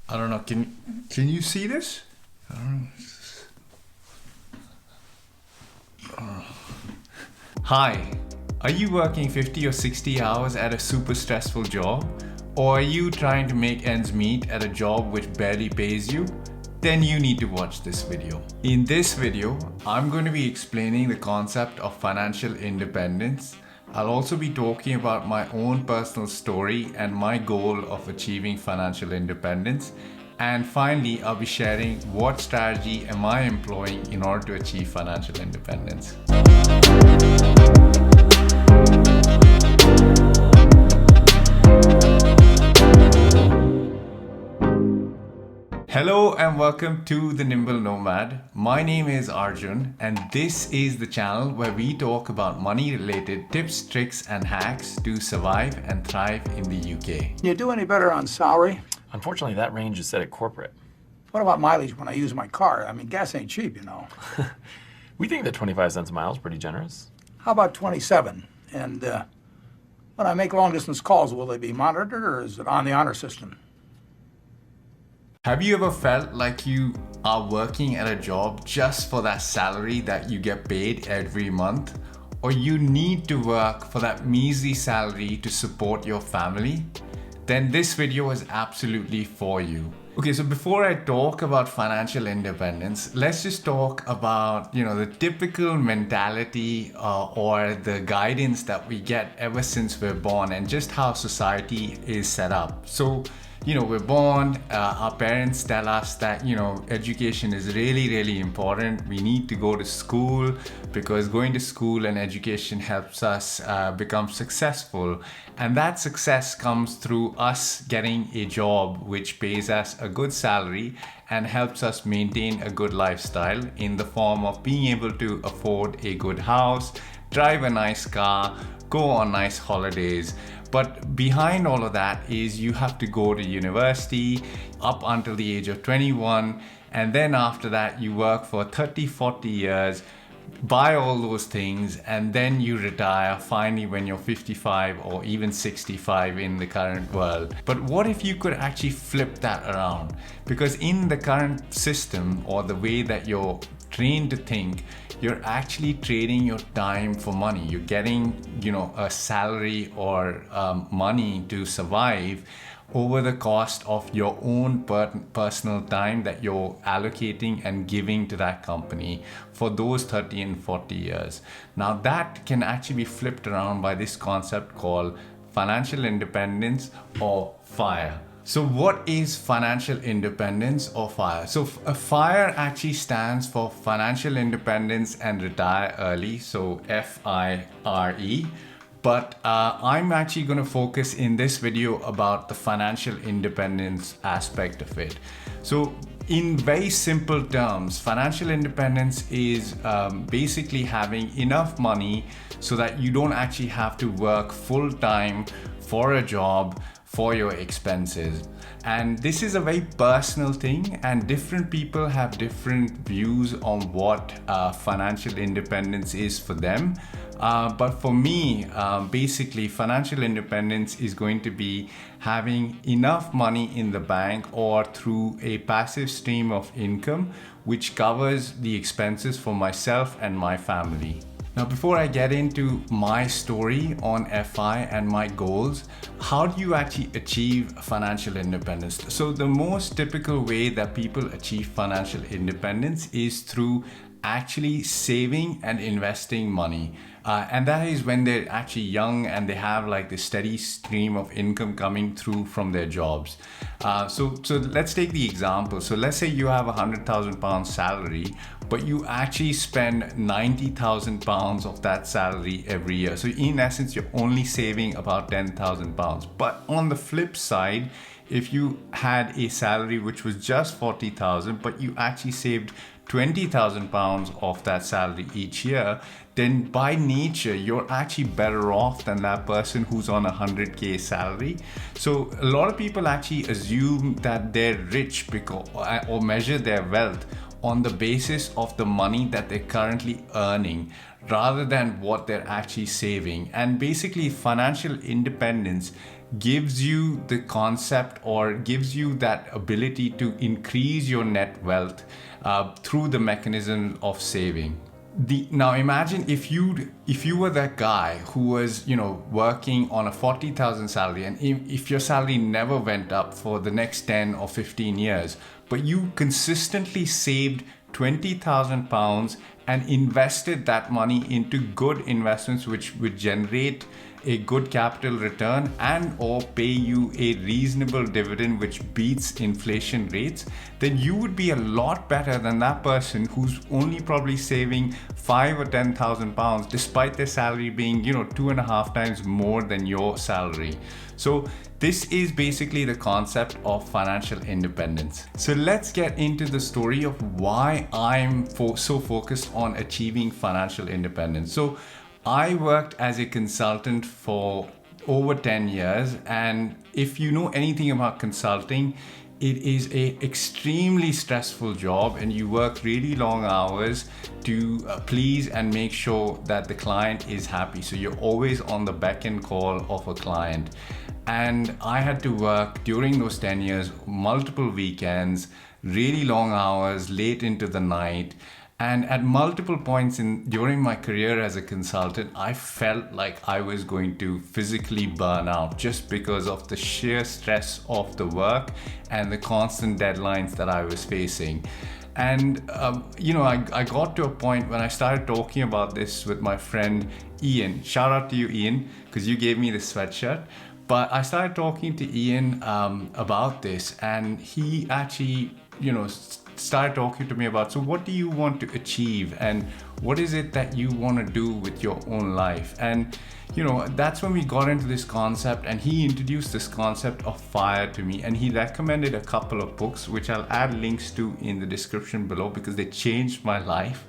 I don't know. Can you see this? I don't know. Hi. Are you working 50 or 60 hours at a super stressful job? Or are you trying to make ends meet at a job which barely pays you? Then you need to watch this video. In this video, I'm going to be explaining the concept of financial independence. I'll also be talking about my own personal story and my goal of achieving financial independence. And finally, I'll be sharing what strategy am I employing in order to achieve financial independence. Hello and welcome to The Nimble Nomad. My name is Arjun and this is the channel where we talk about money-related tips, tricks and hacks to survive and thrive in the UK. Can you do any better on salary? Unfortunately, that range is set at corporate. What about mileage when I use my car? I mean, gas ain't cheap, you know. We think that 25 cents a mile is pretty generous. How about 27? And when I make long-distance calls, will they be monitored or is it on the honor system? Have you ever felt like you are working at a job just for that salary that you get paid every month? Or you need to work for that measly salary to support your family? Then this video is absolutely for you. Okay, so before I talk about financial independence, let's just talk about, the typical mentality or the guidance that we get ever since we're born and just how society is set up. So, we're born, our parents tell us that, education is really, really important. We need to go to school because going to school and education helps us become successful. And that success comes through us getting a job which pays us a good salary and helps us maintain a good lifestyle in the form of being able to afford a good house, drive a nice car, go on nice holidays. But behind all of that is you have to go to university up until the age of 21. And then after that, you work for 30, 40 years, buy all those things, and then you retire finally when you're 55 or even 65 in the current world. But what if you could actually flip that around? Because in the current system or the way that you're trained to think, you're actually trading your time for money. You're getting, a salary or money to survive over the cost of your own personal time that you're allocating and giving to that company for those 30 and 40 years. Now that can actually be flipped around by this concept called financial independence or FIRE. So what is financial independence or FIRE? So FIRE actually stands for Financial Independence and Retire Early, so FIRE. But I'm actually going to focus in this video about the financial independence aspect of it. So in very simple terms, financial independence is basically having enough money so that you don't actually have to work full time for a job for your expenses. And this is a very personal thing and different people have different views on what financial independence is for them. But for me, basically financial independence is going to be having enough money in the bank or through a passive stream of income which covers the expenses for myself and my family. Now, before I get into my story on FI and my goals, how do you actually achieve financial independence? So the most typical way that people achieve financial independence is through actually saving and investing money. And that is when they're actually young and they have like this steady stream of income coming through from their jobs. So let's take the example. So let's say you have £100,000 salary, but you actually spend £90,000 of that salary every year. So in essence, you're only saving about £10,000. But on the flip side, if you had a salary which was just 40,000, but you actually saved £20,000 of that salary each year, then by nature, you're actually better off than that person who's on a 100K salary. So a lot of people actually assume that they're rich because, or measure their wealth on the basis of the money that they're currently earning rather than what they're actually saving. And basically, financial independence gives you the concept or gives you that ability to increase your net wealth through the mechanism of saving. Now imagine if you were that guy who was working on a 40,000 salary, and if your salary never went up for the next 10 or 15 years, but you consistently saved 20,000 pounds and invested that money into good investments which would generate a good capital return and or pay you a reasonable dividend which beats inflation rates, then you would be a lot better than that person who's only probably saving 5 or 10,000 pounds despite their salary being 2.5 times more than your salary. So this is basically the concept of financial independence. So let's get into the story of why I'm so focused on achieving financial independence. So I worked as a consultant for over 10 years, and if you know anything about consulting, it is an extremely stressful job, and you work really long hours to please and make sure that the client is happy. So you're always on the beck and call of a client. And I had to work during those 10 years, multiple weekends, really long hours, late into the night. And at multiple points during my career as a consultant, I felt like I was going to physically burn out just because of the sheer stress of the work and the constant deadlines that I was facing. And, I got to a point when I started talking about this with my friend Ian. Shout out to you, Ian, because you gave me this sweatshirt. But I started talking to Ian about this, and he actually, started talking to me about, so what do you want to achieve and what is it that you want to do with your own life? And that's when we got into this concept, and he introduced this concept of FIRE to me, and he recommended a couple of books which I'll add links to in the description below because they changed my life.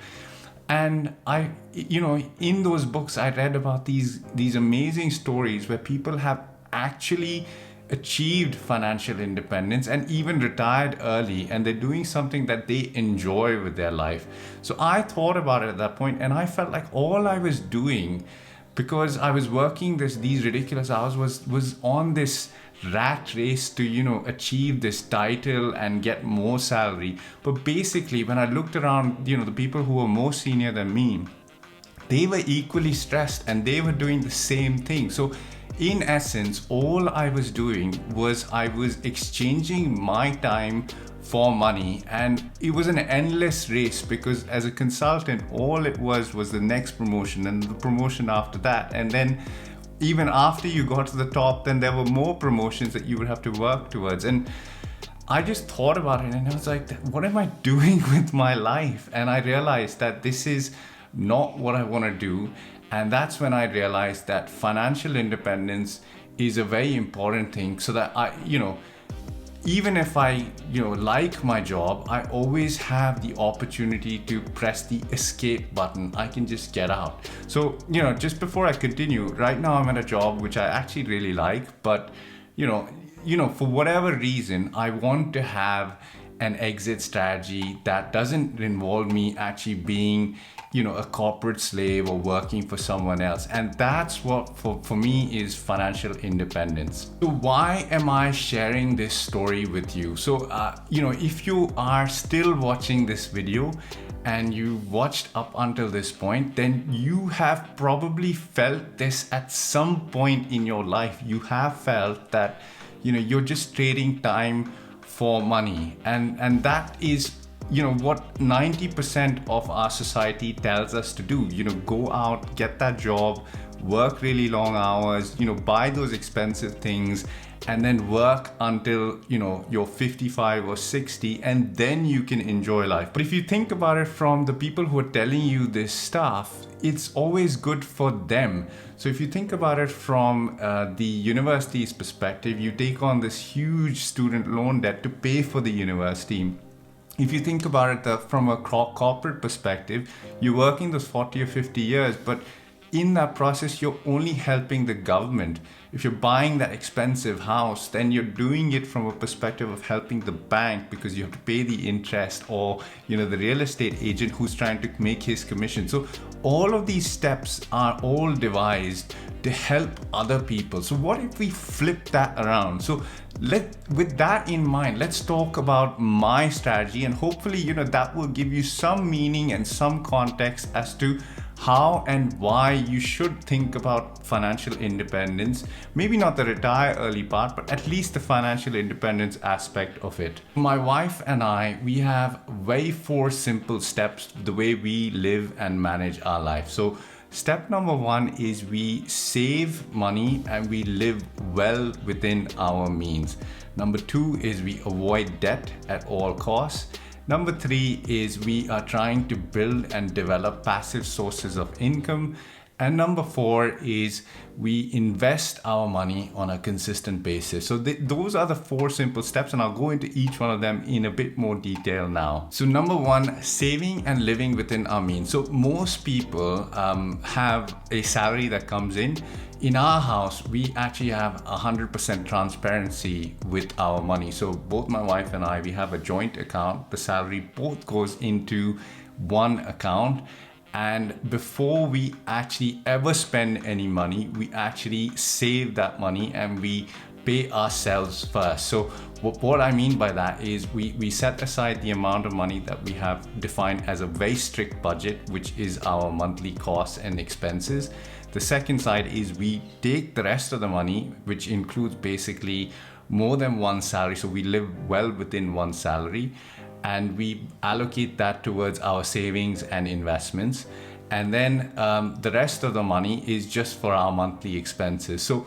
And I in those books I read about these amazing stories where people have actually achieved financial independence and even retired early, and they're doing something that they enjoy with their life. So I thought about it at that point, and I felt like all I was doing, because I was working these ridiculous hours, was on this rat race to achieve this title and get more salary. But basically, when I looked around, the people who were more senior than me, they were equally stressed and they were doing the same thing. So in essence, all I was doing was I was exchanging my time for money, and it was an endless race because as a consultant, all it was the next promotion and the promotion after that. And then even after you got to the top, then there were more promotions that you would have to work towards. And I just thought about it and I was like, what am I doing with my life? And I realized that this is not what I want to do. And that's when I realized that financial independence is a very important thing, so that I, even if I, like my job, I always have the opportunity to press the escape button. I can just get out. So, just before I continue, right now I'm at a job which I actually really like, but, for whatever reason, I want to have an exit strategy that doesn't involve me actually being a corporate slave or working for someone else. And that's what for me is financial independence. So why am I sharing this story with you? So if you are still watching this video and you watched up until this point, then you have probably felt this at some point in your life. You have felt that you're just trading time for money, and that is what 90% of our society tells us to do. Go out, get that job, work really long hours, buy those expensive things, and then work until you're 55 or 60, and then you can enjoy life. But if you think about it from the people who are telling you this stuff, it's always good for them. So if you think about it from the university's perspective, you take on this huge student loan debt to pay for the university. If you think about it from a corporate perspective, you're working those 40 or 50 years, but in that process, you're only helping the government. If you're buying that expensive house, then you're doing it from a perspective of helping the bank because you have to pay the interest, or the real estate agent who's trying to make his commission. So all of these steps are all devised to help other people. So what if we flip that around? So with that in mind, let's talk about my strategy, and hopefully that will give you some meaning and some context as to how and why you should think about financial independence. Maybe not the retire early part, but at least the financial independence aspect of it. My wife and I, we have very 4 simple steps the way we live and manage our life. So step number 1 is we save money and we live well within our means. Number 2 is we avoid debt at all costs. Number 3 is we are trying to build and develop passive sources of income. And number 4 is we invest our money on a consistent basis. So those are the 4 simple steps, and I'll go into each one of them in a bit more detail now. So number 1, saving and living within our means. So most people have a salary that comes in. In our house, we actually have 100% transparency with our money. So both my wife and I, we have a joint account. The salary both goes into one account. And before we actually ever spend any money, we actually save that money and we pay ourselves first. So what I mean by that is we set aside the amount of money that we have defined as a very strict budget, which is our monthly costs and expenses. The second side is we take the rest of the money, which includes basically more than one salary. So we live well within one salary, and we allocate that towards our savings and investments. And then the rest of the money is just for our monthly expenses. So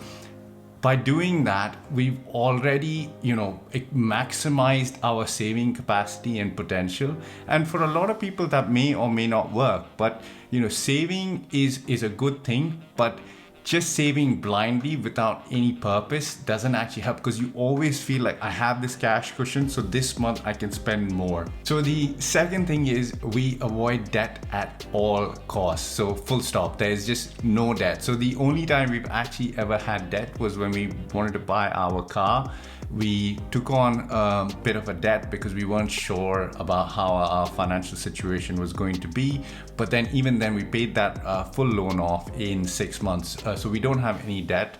by doing that, we've already, maximized our saving capacity and potential. And for a lot of people that may or may not work, but saving is a good thing, but just saving blindly without any purpose doesn't actually help, because you always feel like I have this cash cushion, so this month I can spend more. So the second thing is we avoid debt at all costs. So full stop, there's just no debt. So the only time we've actually ever had debt was when we wanted to buy our car. We took on a bit of a debt because we weren't sure about how our financial situation was going to be. But then even then we paid that full loan off in 6 months. So we don't have any debt.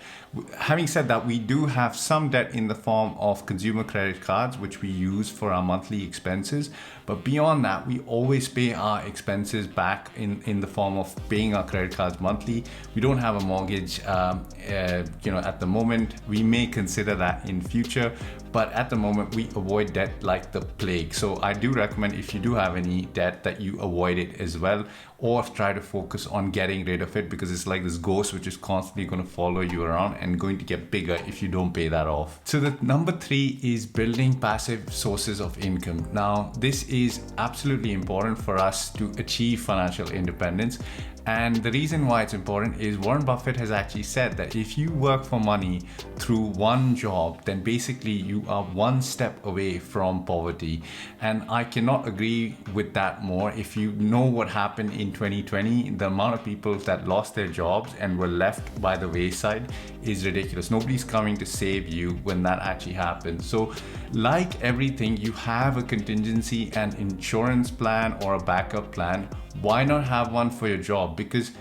Having said that, we do have some debt in the form of consumer credit cards, which we use for our monthly expenses. But beyond that, we always pay our expenses back in the form of paying our credit cards monthly. We don't have a mortgage, at the moment. We may consider that in future, but at the moment we avoid debt like the plague. So I do recommend, if you do have any debt, that you avoid it as well, or try to focus on getting rid of it, because it's like this ghost which is constantly going to follow you around and going to get bigger if you don't pay that off. So the number 3 is building passive sources of income. Now, this is absolutely important for us to achieve financial independence. And the reason why it's important is Warren Buffett has actually said that if you work for money through one job, then basically you are one step away from poverty. And I cannot agree with that more. If you know what happened in 2020, the amount of people that lost their jobs and were left by the wayside is ridiculous. Nobody's coming to save you when that actually happens. So like everything, you have a contingency and insurance plan or a backup plan. Why not have one for your job? Because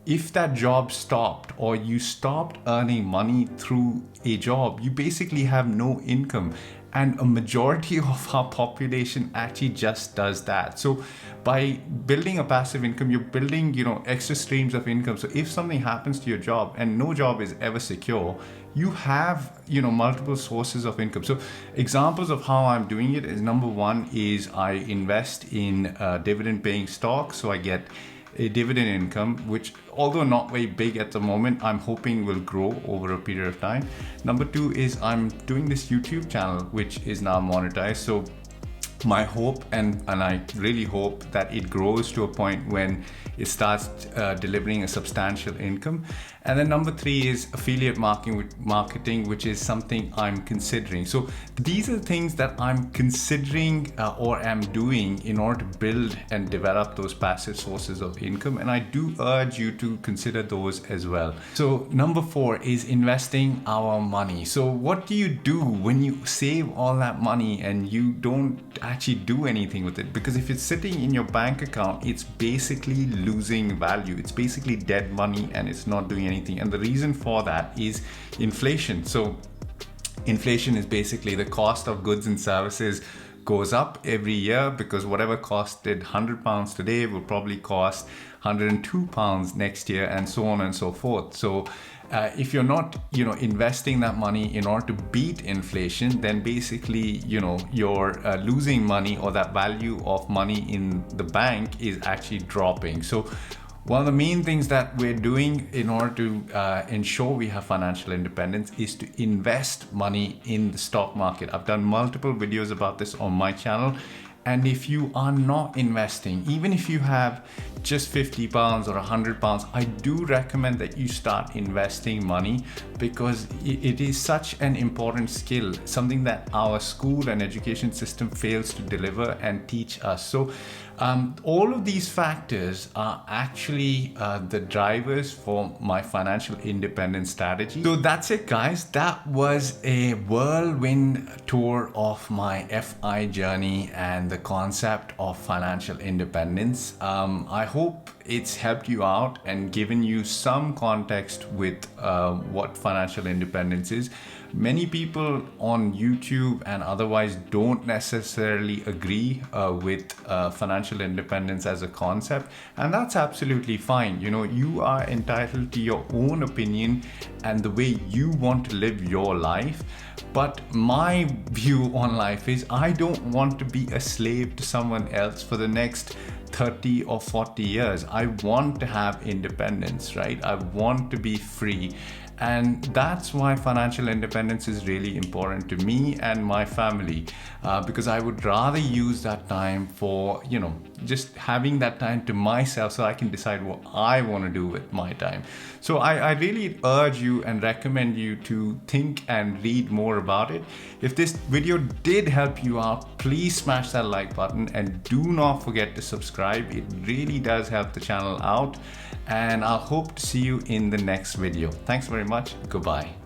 if that job stopped, or you stopped earning money through a job, you basically have no income. And a majority of our population actually just does that. So by building a passive income, you're building, extra streams of income. So if something happens to your job, and no job is ever secure, you have, multiple sources of income. So examples of how I'm doing it is, number 1 is I invest in dividend paying stocks. So I get a dividend income, which, although not very big at the moment, I'm hoping will grow over a period of time. Number 2 is I'm doing this YouTube channel, which is now monetized. So my hope, and I really hope that it grows to a point when it starts delivering a substantial income. And then number 3 is affiliate marketing, which is something I'm considering. So these are things that I'm considering or am doing in order to build and develop those passive sources of income. And I do urge you to consider those as well. So number 4 is investing our money. So what do you do when you save all that money and you don't actually do anything with it? Because if it's sitting in your bank account, it's basically losing value. It's basically dead money and it's not doing anything. And the reason for that is inflation. So inflation is basically the cost of goods and services goes up every year, because whatever costed £100 today will probably cost £102 next year, and so on and so forth. So if you're not, investing that money in order to beat inflation, then basically, you're losing money, or that value of money in the bank is actually dropping. So one of the main things that we're doing in order to ensure we have financial independence is to invest money in the stock market. I've done multiple videos about this on my channel. And if you are not investing, even if you have just £50 or £100, I do recommend that you start investing money, because it is such an important skill, something that our school and education system fails to deliver and teach us. So all of these factors are actually the drivers for my financial independence strategy. So that's it, guys. That was a whirlwind tour of my FI journey and the concept of financial independence. I hope it's helped you out and given you some context with what financial independence is. Many people on YouTube and otherwise don't necessarily agree with financial independence as a concept, and that's absolutely fine. You are entitled to your own opinion and the way you want to live your life. But my view on life is I don't want to be a slave to someone else for the next 30 or 40 years. I want to have independence, right? I want to be free. And that's why financial independence is really important to me and my family, because I would rather use that time for, just having that time to myself so I can decide what I want to do with my time. So I really urge you and recommend you to think and read more about it. If this video did help you out, please smash that like button and do not forget to subscribe. It really does help the channel out, and I'll hope to see you in the next video. Thanks very much. Goodbye.